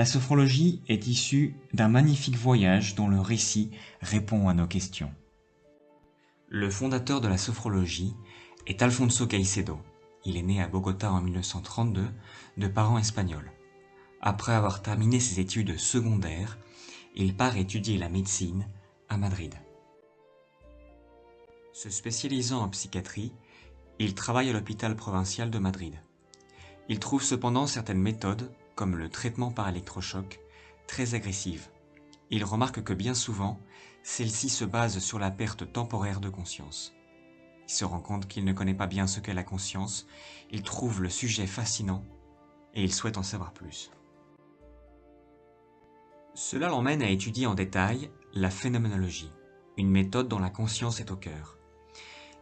La sophrologie est issue d'un magnifique voyage dont le récit répond à nos questions. Le fondateur de la sophrologie est Alfonso Caicedo. Il est né à Bogota en 1932 de parents espagnols. Après avoir terminé ses études secondaires, il part étudier la médecine à Madrid. Se spécialisant en psychiatrie, il travaille à l'hôpital provincial de Madrid. Il trouve cependant certaines méthodes, comme le traitement par électrochoc, très agressives. Il remarque que bien souvent, celle-ci se base sur la perte temporaire de conscience. Il se rend compte qu'il ne connaît pas bien ce qu'est la conscience, il trouve le sujet fascinant et il souhaite en savoir plus. Cela l'emmène à étudier en détail la phénoménologie, une méthode dont la conscience est au cœur.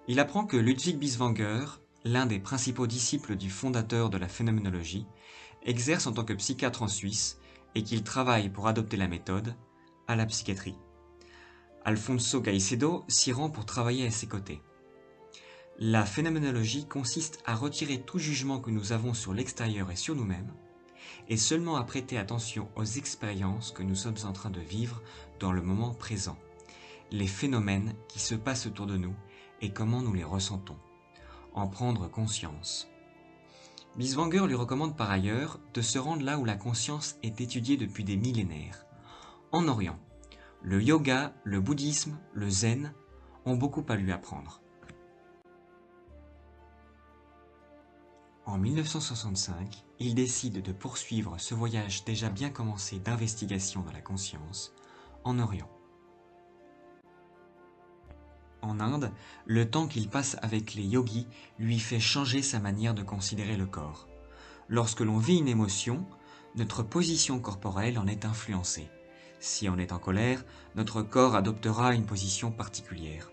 Il apprend que Ludwig Binswanger, l'un des principaux disciples du fondateur de la phénoménologie, exerce en tant que psychiatre en Suisse et qu'il travaille pour adopter la méthode à la psychiatrie. Alfonso Caicedo s'y rend pour travailler à ses côtés. La phénoménologie consiste à retirer tout jugement que nous avons sur l'extérieur et sur nous-mêmes, et seulement à prêter attention aux expériences que nous sommes en train de vivre dans le moment présent, les phénomènes qui se passent autour de nous et comment nous les ressentons, en prendre conscience. Binswanger lui recommande par ailleurs de se rendre là où la conscience est étudiée depuis des millénaires, en Orient. Le yoga, le bouddhisme, le zen ont beaucoup à lui apprendre. En 1965, il décide de poursuivre ce voyage déjà bien commencé d'investigation de la conscience en Orient. En Inde, le temps qu'il passe avec les yogis lui fait changer sa manière de considérer le corps. Lorsque l'on vit une émotion, notre position corporelle en est influencée. Si on est en colère, notre corps adoptera une position particulière.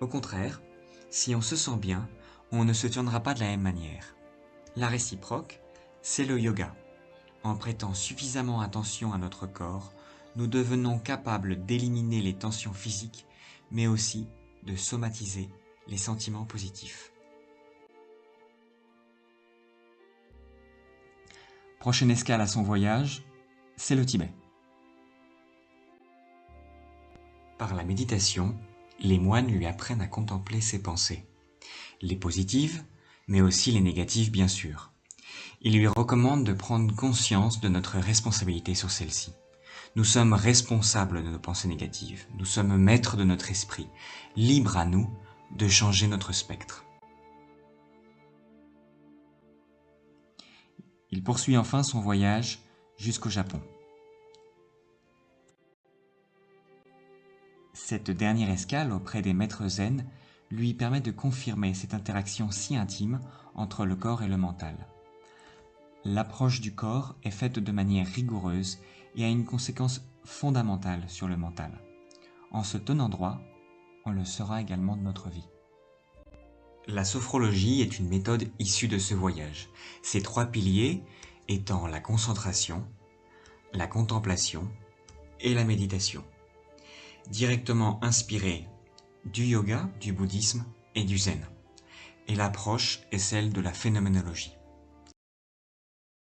Au contraire, si on se sent bien, on ne se tiendra pas de la même manière. La réciproque, c'est le yoga. En prêtant suffisamment attention à notre corps, nous devenons capables d'éliminer les tensions physiques, mais aussi de somatiser les sentiments positifs. Prochaine escale à son voyage, c'est le Tibet. Par la méditation, les moines lui apprennent à contempler ses pensées, les positives, mais aussi les négatives bien sûr. Il lui recommande de prendre conscience de notre responsabilité sur celles-ci. Nous sommes responsables de nos pensées négatives, nous sommes maîtres de notre esprit, libres à nous de changer notre spectre. Il poursuit enfin son voyage jusqu'au Japon. Cette dernière escale auprès des maîtres zen lui permet de confirmer cette interaction si intime entre le corps et le mental. L'approche du corps est faite de manière rigoureuse et a une conséquence fondamentale sur le mental. En se tenant droit, on le sera également de notre vie. La sophrologie est une méthode issue de ce voyage, ses trois piliers étant la concentration, la contemplation et la méditation, directement inspirée du yoga, du bouddhisme et du zen. Et l'approche est celle de la phénoménologie.